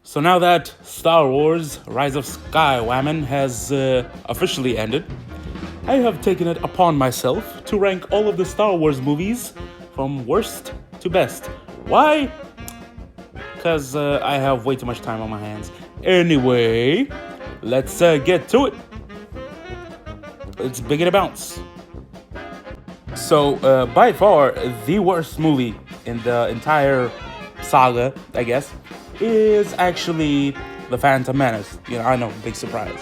So now that Star Wars Rise of Skywalker has officially ended, I have taken it upon myself to rank all of the Star Wars movies from worst to best. Why? Because I have way too much time on my hands. Anyway, let's get to it. Let's begin to bounce. So, by far, the worst movie in the entire saga, I guess, is actually The Phantom Menace. I know, big surprise.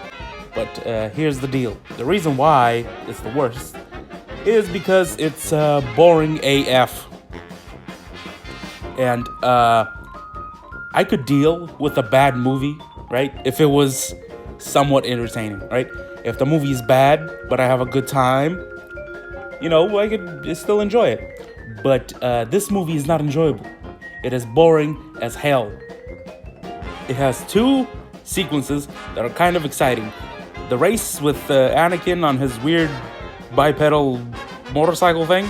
But here's the deal. The reason why it's the worst is because it's boring AF. And I could deal with a bad movie, right? If it was somewhat entertaining, right? If the movie is bad, but I have a good time, I could still enjoy it. But this movie is not enjoyable. It is boring as hell. It has two sequences that are kind of exciting. The race with Anakin on his weird bipedal motorcycle thing,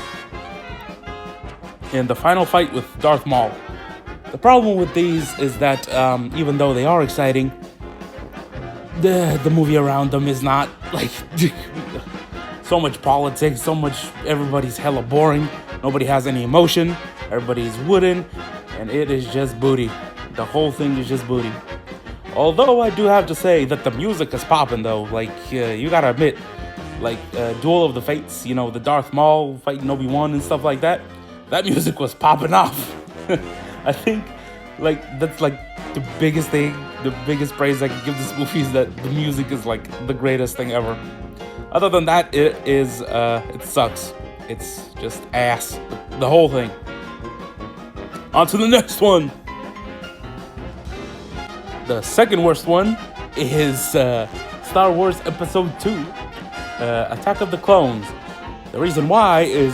and the final fight with Darth Maul. The problem with these is that even though they are exciting, the movie around them is not like so much politics, so much everybody's hella boring, nobody has any emotion, everybody's wooden, and it is just booty. The whole thing is just booty. Although I do have to say that the music is popping though. Like you gotta admit, like Duel of the Fates, the Darth Maul fighting Obi-Wan and stuff like that. That music was popping off. I think that's like the biggest thing, the biggest praise I can give this movie is that the music is like the greatest thing ever. Other than that, it sucks. It's just ass. The whole thing. On to the next one. The second worst one is Star Wars Episode 2, Attack of the Clones. The reason why is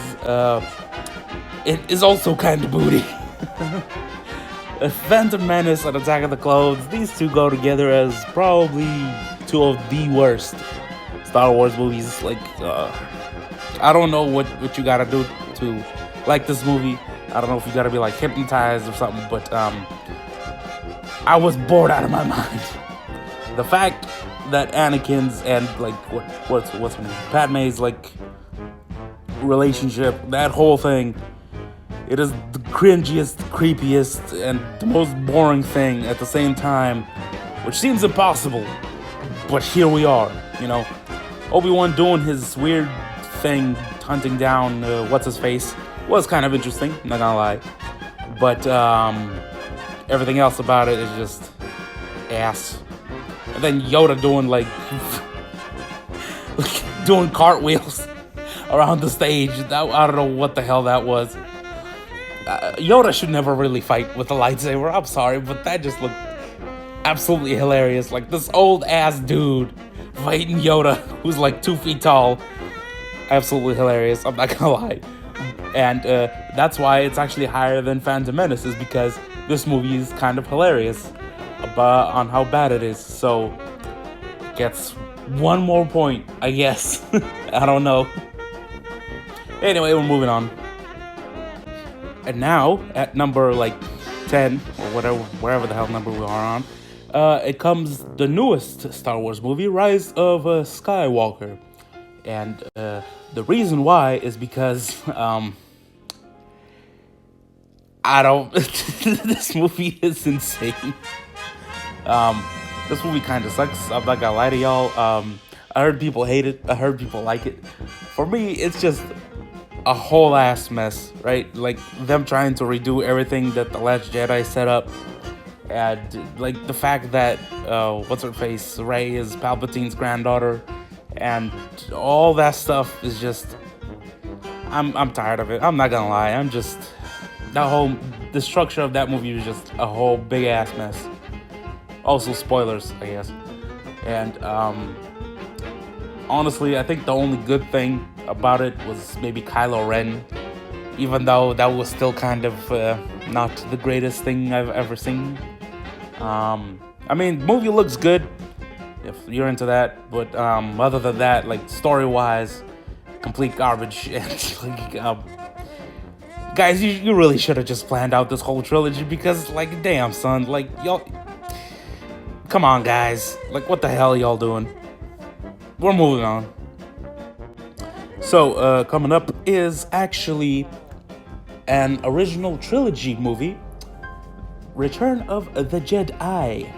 it is also kind of booty. Phantom Menace and Attack of the Clones, these two go together as probably two of the worst Star Wars movies. I don't know what you gotta do to like this movie. I don't know if you gotta be like hypnotized or something, but I was bored out of my mind. The fact that Anakin's and what's her name? Padme's relationship, that whole thing, it is the cringiest, creepiest, and the most boring thing at the same time, which seems impossible. But here we are, Obi-Wan doing his weird thing, hunting down what's his face, was kind of interesting, not gonna lie. But everything else about it is just ass. And then Yoda doing doing cartwheels around the stage. I don't know what the hell that was. Yoda should never really fight with a lightsaber. I'm sorry, but that just looked absolutely hilarious. Like this old ass dude fighting Yoda, who's 2 feet tall. Absolutely hilarious. I'm not gonna lie. And that's why it's actually higher than Phantom Menace, is because this movie is kind of hilarious on how bad it is. So it gets one more point, I guess. I don't know. Anyway, we're moving on. And now, at number 10, or wherever the hell number we are on, it comes the newest Star Wars movie, Rise of Skywalker. And the reason why is because I don't. This movie is insane. This movie kind of sucks. I'm not gonna lie to y'all. I heard people hate it. I heard people like it. For me, it's just a whole ass mess, right? Like them trying to redo everything that The Last Jedi set up. And the fact that what's her face, Rey, is Palpatine's granddaughter, and all that stuff is just. I'm tired of it. I'm not gonna lie. The structure of that movie was just a whole big ass mess. Also spoilers, I guess. And honestly, I think the only good thing about it was maybe Kylo Ren, even though that was still kind of not the greatest thing I've ever seen. The movie looks good if you're into that, but other than that, story-wise, complete garbage. And guys, you really should have just planned out this whole trilogy, because damn son, y'all come on, guys. Like, what the hell y'all doing? We're moving on. So, coming up is actually an original trilogy movie, Return of the Jedi.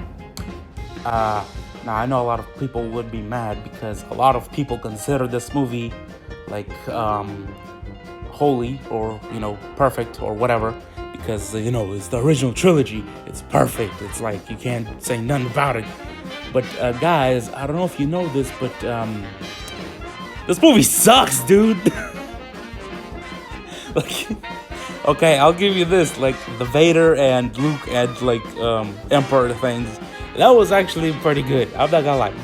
Now, I know a lot of people would be mad because a lot of people consider this movie like holy or, perfect or whatever, because, it's the original trilogy. It's perfect. It's like you can't say nothing about it. But, guys, I don't know if you know this, but this movie sucks, dude. Like, okay, I'll give you this. Like, the Vader and Luke and, Emperor things, that was actually pretty good. I'm not gonna lie.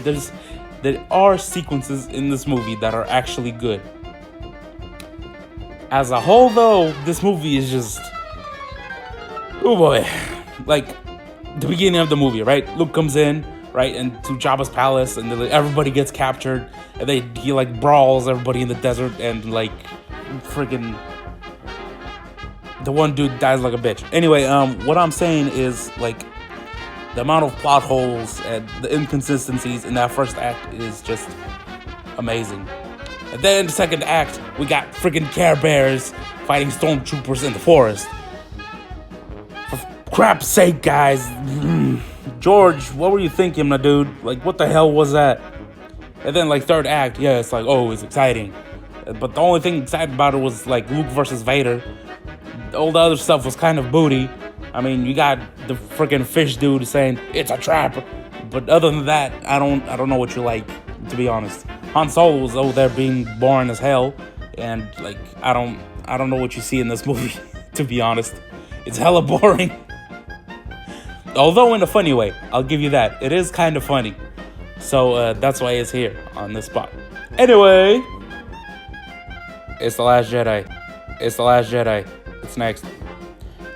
There are sequences in this movie that are actually good. As a whole, though, this movie is just... oh boy. Like, the beginning of the movie, right? Luke comes in, right, and to Jabba's palace, and everybody gets captured, and he brawls everybody in the desert, and freaking the one dude dies like a bitch. Anyway, what I'm saying is the amount of plot holes and the inconsistencies in that first act is just amazing. And then the second act, we got freaking Care Bears fighting stormtroopers in the forest. For crap's sake, guys. George, what were you thinking, my dude? What the hell was that? And then, third act, yeah, it's it's exciting. But the only thing exciting about it was, Luke versus Vader. All the other stuff was kind of booty. I mean, you got the freaking fish dude saying, it's a trap. But other than that, I don't know what you like, to be honest. Han Solo was over there being boring as hell. And, I don't know what you see in this movie, to be honest. It's hella boring. Although in a funny way, I'll give you that. It is kind of funny. So that's why it's here on this spot. Anyway, it's The Last Jedi. It's The Last Jedi. It's next.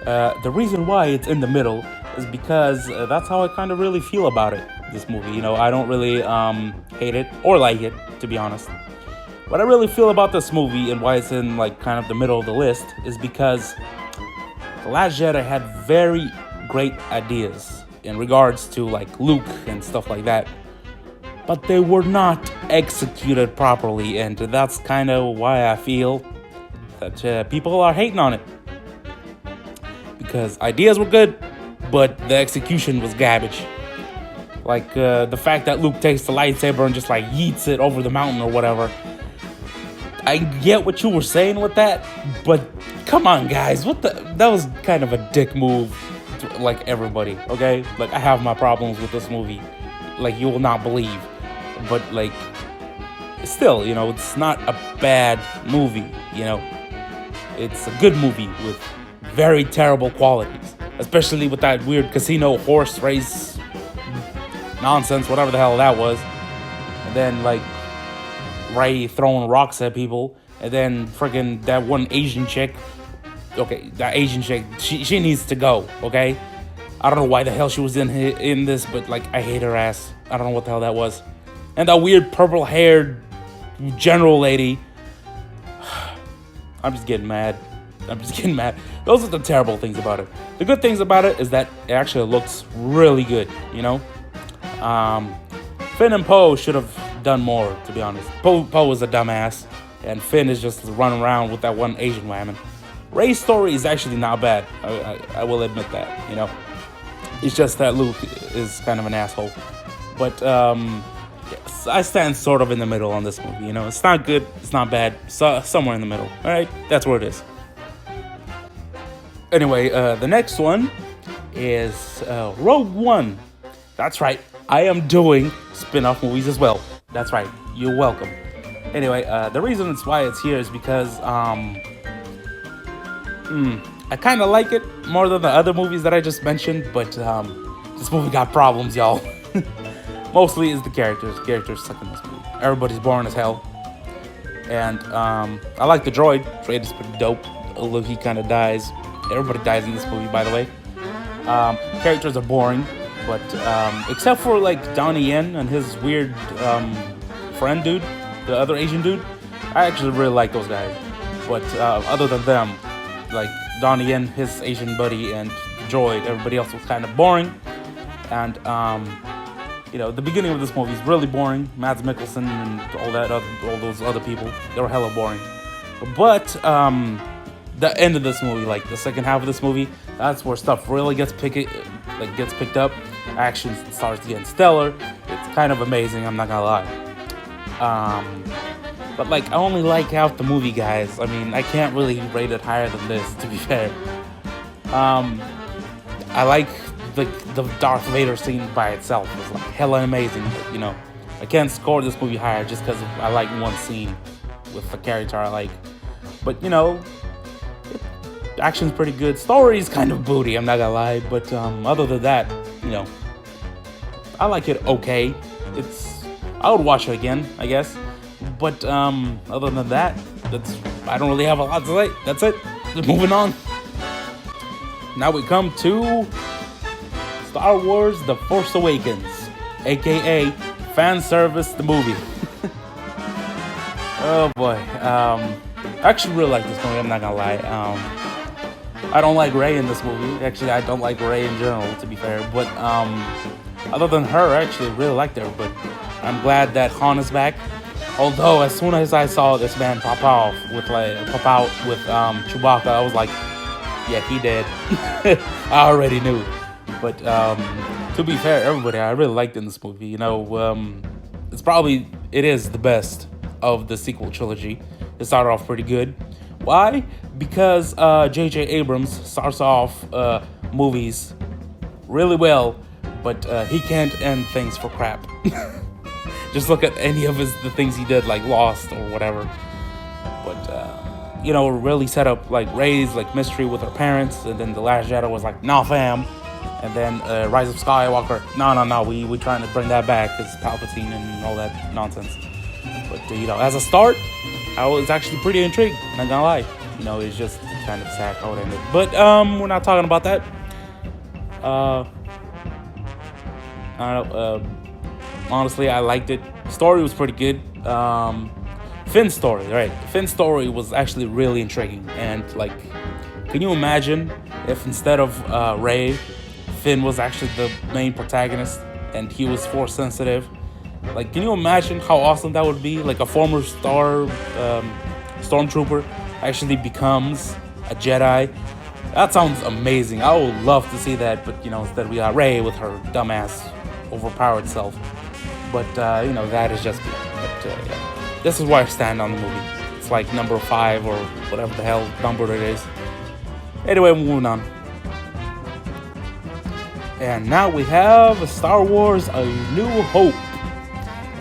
The reason why it's in the middle is because that's how I kind of really feel about it, this movie. I don't really hate it or like it, to be honest. What I really feel about this movie and why it's in kind of the middle of the list is because The Last Jedi had very great ideas in regards to Luke and stuff like that, but they were not executed properly, and that's kind of why I feel that people are hating on it, because ideas were good, but the execution was garbage. The fact that Luke takes the lightsaber and just yeets it over the mountain or whatever. I get what you were saying with that, but come on, guys, that was kind of a dick move. Everybody, okay? I have my problems with this movie, you will not believe, but still, it's not a bad movie, it's a good movie with very terrible qualities, especially with that weird casino horse race nonsense, whatever the hell that was, and then Rey throwing rocks at people, and then freaking that one Asian chick. Okay, that Asian chick, she needs to go, okay? I don't know why the hell she was in this, but, I hate her ass. I don't know what the hell that was. And that weird purple-haired general lady. I'm just getting mad. Those are the terrible things about it. The good things about it is that it actually looks really good, Finn and Poe should have done more, to be honest. Poe was a dumbass, and Finn is just running around with that one Asian woman. Rey's story is actually not bad. I will admit that, It's just that Luke is kind of an asshole. But yes, I stand sort of in the middle on this movie, It's not good, it's not bad, somewhere in the middle. All right, that's where it is. Anyway, the next one is Rogue One. That's right, I am doing spin-off movies as well. That's right, you're welcome. Anyway, the reason it's why it's here is because I kind of like it more than the other movies that I just mentioned, but this movie got problems, y'all. Mostly is the characters. The characters suck in this movie. Everybody's boring as hell. And I like the droid. Droid is pretty dope, although he kind of dies. Everybody dies in this movie, by the way. Characters are boring, but except for Donnie Yen and his weird friend dude, the other Asian dude, I actually really like those guys. But other than them, Donnie Yen, his Asian buddy, and Droid, everybody else was kind of boring. And The beginning of this movie is really boring. Mads Mikkelsen and all those other people, they were hella boring. But the end of this movie, like the second half of this movie, that's where stuff really gets picked up. Action starts getting stellar. It's kind of amazing. I'm not gonna lie. But like, I only like half the movie, guys. I mean, I can't really rate it higher than this, to be fair. I like the Darth Vader scene by itself. It's like hella amazing. But, I can't score this movie higher just because I like one scene with the character I like. But action's pretty good. Story's kind of booty, I'm not gonna lie. But other than that, I like it okay. I would watch it again, I guess. But other than that, I don't really have a lot to say. That's it. Just moving on. Now we come to Star Wars The Force Awakens, aka fan service the movie. Oh boy. I actually really like this movie, I'm not gonna lie. I don't like Rey in this movie. Actually, I don't like Rey in general, to be fair. But other than her, I actually really liked her. But I'm glad that Han is back. Although, as soon as I saw this man pop out with Chewbacca, I was like, yeah, he did. I already knew. But to be fair, everybody, I really liked in this movie. It is the best of the sequel trilogy. It started off pretty good. Why? Because J.J. Abrams starts off movies really well, but he can't end things for crap. Just look at any of the things he did, like Lost or whatever. But really set up like Rey's like mystery with her parents, and then The Last Jedi was like, nah, fam. And then Rise of Skywalker, no, we trying to bring that back because Palpatine and all that nonsense. But as a start, I was actually pretty intrigued. Not gonna lie, it's just kind of sad how it ended. But we're not talking about that. I don't know. Honestly, I liked it. Story was pretty good. Finn's story, right? Finn's story was actually really intriguing. And like, can you imagine if instead of Rey, Finn was actually the main protagonist and he was force sensitive? Like, can you imagine how awesome that would be? Like a former stormtrooper actually becomes a Jedi. That sounds amazing. I would love to see that. But instead we got Rey with her dumbass, overpowered self. But that is just me. But yeah. This is where I stand on the movie. It's like number 5 or whatever the hell number it is. Anyway, moving on. And now we have Star Wars A New Hope.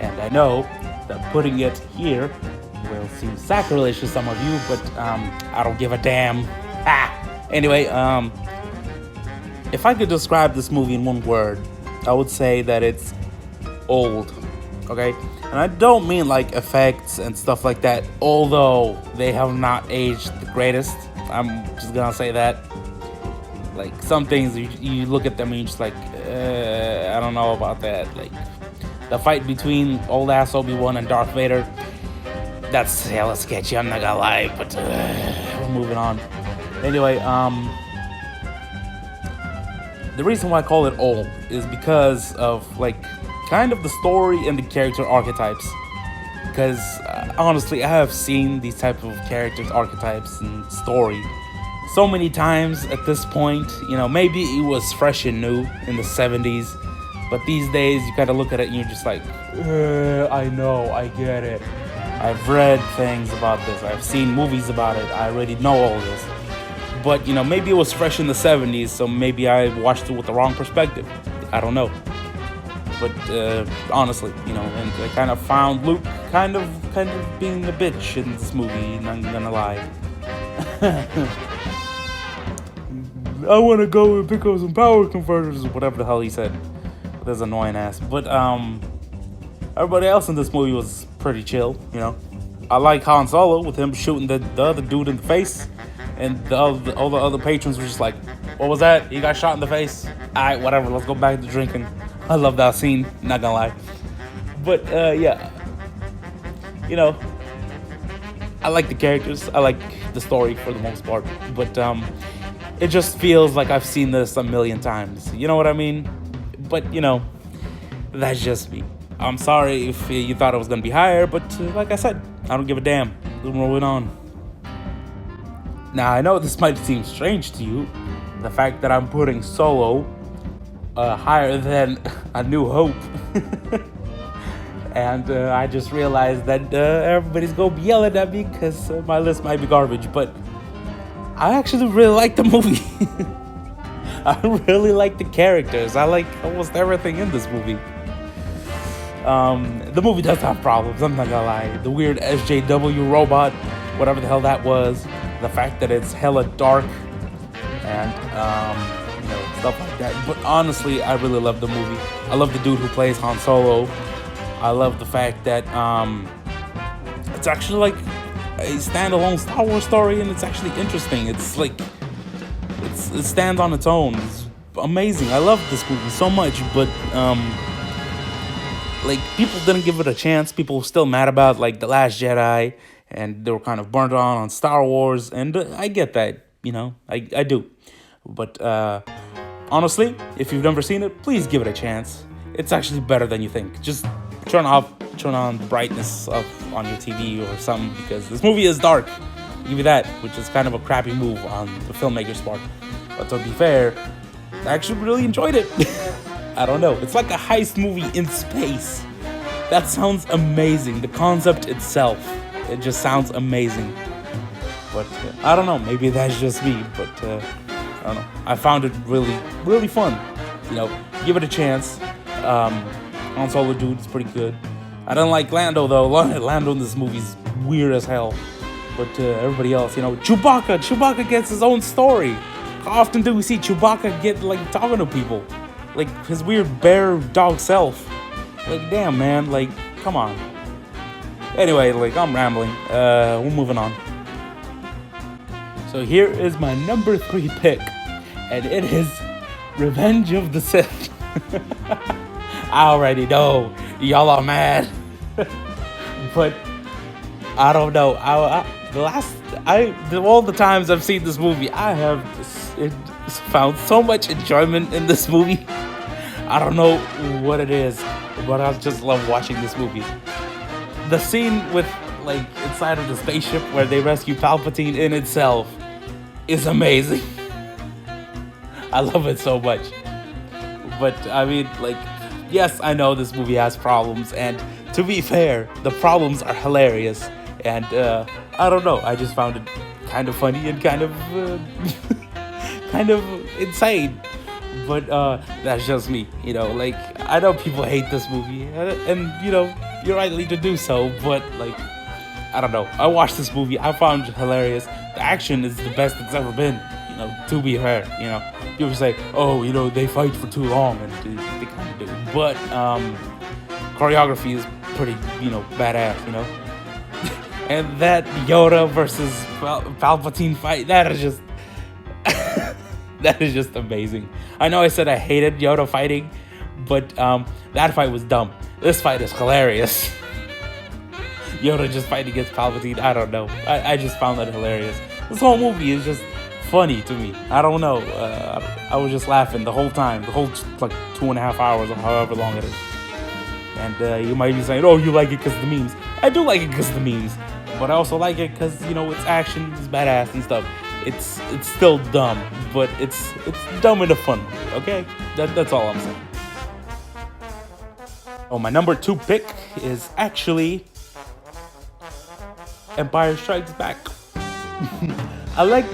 And I know that putting it here will seem sacrilege to some of you, but I don't give a damn. Anyway, if I could describe this movie in one word, I would say that it's old. Okay? And I don't mean like effects and stuff like that, although they have not aged the greatest. I'm just gonna say that. Like, some things you look at them and you're just like, I don't know about that. Like, the fight between old ass Obi-Wan and Darth Vader, that's hella sketchy, I'm not gonna lie, but we're moving on. Anyway, the reason why I call it old is because of like kind of the story and the character archetypes. Because honestly, I have seen these type of character archetypes and story so many times at this point. Maybe it was fresh and new in the 70s, but these days you kind of look at it and you're just like, I know, I get it. I've read things about this. I've seen movies about it. I already know all this. But, maybe it was fresh in the 70s, so maybe I watched it with the wrong perspective. I don't know. But honestly, and I kind of found Luke kind of being a bitch in this movie, not gonna lie. I want to go and pick up some power converters, or whatever the hell he said. That's annoying ass. But everybody else in this movie was pretty chill, I like Han Solo with him shooting the other dude in the face, and all the other patrons were just like, what was that? He got shot in the face? Alright, whatever, let's go back to drinking. I love that scene, not gonna lie. But yeah, I like the characters, I like the story for the most part, but it just feels like I've seen this a million times, you know what I mean? But That's just me. I'm sorry if you thought it was gonna be higher, but like I said, I don't give a damn. We're moving on. Now I know this might seem strange to you, the fact that I'm putting Solo higher than A New Hope. And I just realized that everybody's gonna be yelling at me because my list might be garbage, but I actually really like the movie. I really like the characters. I like almost everything in this movie. The movie does have problems, I'm not gonna lie. The weird SJW robot, whatever the hell that was, the fact that it's hella dark, and stuff like that. But honestly, I really love the movie. I love the dude who plays Han Solo. I love the fact that it's actually like a standalone Star Wars story, and it's actually interesting. It's like it stands on its own. It's amazing. I love this movie so much, but like people didn't give it a chance. People were still mad about like The Last Jedi, and they were kind of burnt on Star Wars, and I get that. I do. But honestly, if you've never seen it, please give it a chance. It's actually better than you think. Just turn on the brightness up on your TV or something, because this movie is dark. I'll give you that, which is kind of a crappy move on the filmmaker's part. But to be fair, I actually really enjoyed it. I don't know. It's like a heist movie in space. That sounds amazing. The concept itself, it just sounds amazing. But I don't know. Maybe that's just me. But I don't know. I found it really, really fun. Give it a chance. Han Solo dude is pretty good. I don't like Lando though. Lando in this movie's weird as hell. But everybody else, Chewbacca gets his own story. How often do we see Chewbacca get like talking to people? Like his weird bear dog self. Like damn man, like come on. Anyway, like I'm rambling. We're moving on. So here is my number 3 pick, and it is Revenge of the Sith. I already know y'all are mad, but I don't know. All the times I've seen this movie, I have found so much enjoyment in this movie. I don't know what it is, but I just love watching this movie. The scene with like inside of the spaceship where they rescue Palpatine in itself is amazing. I love it so much. But I mean, like, yes, I know this movie has problems, and to be fair, the problems are hilarious. And I don't know, I just found it kind of funny and kind of insane. But that's just me, like I know people hate this movie, and you're rightly to do so. But like, I don't know, I watched this movie, I found it hilarious. The action is the best it's ever been. To be fair, people say, oh, they fight for too long, and they kind of do. But choreography is pretty, badass, And that Yoda versus Palpatine fight, that is just, that is just amazing. I know I said I hated Yoda fighting, but that fight was dumb. This fight is hilarious. Yoda just fighting against Palpatine, I don't know. I just found that hilarious. This whole movie is just funny to me. I don't know. I was just laughing the whole time, the whole like 2.5 hours or however long it is. And you might be saying, "Oh, you like it because of the memes." I do like it because of the memes, but I also like it because it's action, it's badass and stuff. It's still dumb, but it's dumb in a fun way. Okay, that's all I'm saying. Oh, my number 2 pick is actually Empire Strikes Back. I like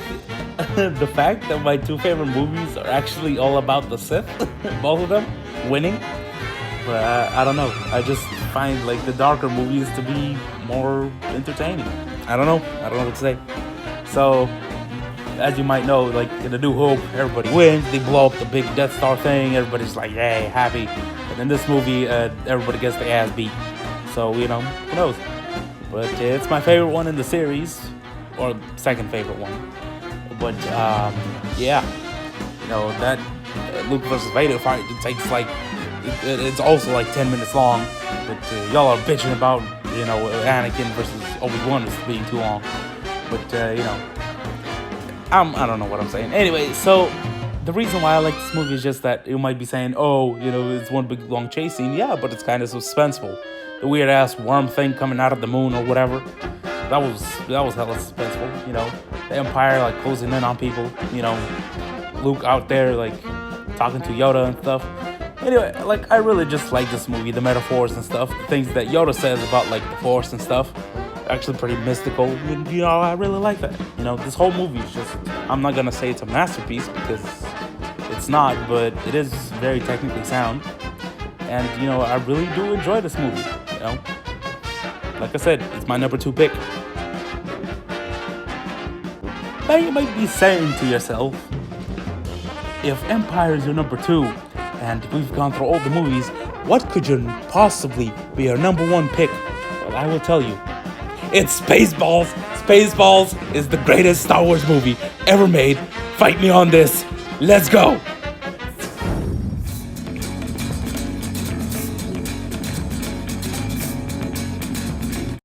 the fact that my 2 favorite movies are actually all about the Sith, both of them winning. But I don't know. I just find like the darker movies to be more entertaining. I don't know what to say. So, as you might know, like in A New Hope, everybody wins. They blow up the big Death Star thing. Everybody's like, yay, happy. And in this movie, everybody gets their ass beat. So, who knows? But it's my favorite one in the series, or second favorite one. But yeah, that Luke versus Vader fight, it takes like, it's also like 10 minutes long. But y'all are bitching about, Anakin versus Obi-Wan is being too long. But I don't know what I'm saying. Anyway, so the reason why I like this movie is just that you might be saying, oh, it's one big long chase scene. Yeah, but it's kind of suspenseful. The weird ass worm thing coming out of the moon or whatever. That was hella suspenseful. The Empire like closing in on people. Luke out there like talking to Yoda and stuff. Anyway, like I really just like this movie, the metaphors and stuff, the things that Yoda says about like the Force and stuff. Actually pretty mystical. I really like that. This whole movie is just, I'm not gonna say it's a masterpiece because it's not, but it is very technically sound. And I really do enjoy this movie. Like I said, it's my number 2 pick. Now you might be saying to yourself, if Empire is your number 2 and we've gone through all the movies, what could possibly be your number 1 pick? Well, I will tell you. It's Spaceballs. Spaceballs is the greatest Star Wars movie ever made. Fight me on this. Let's go.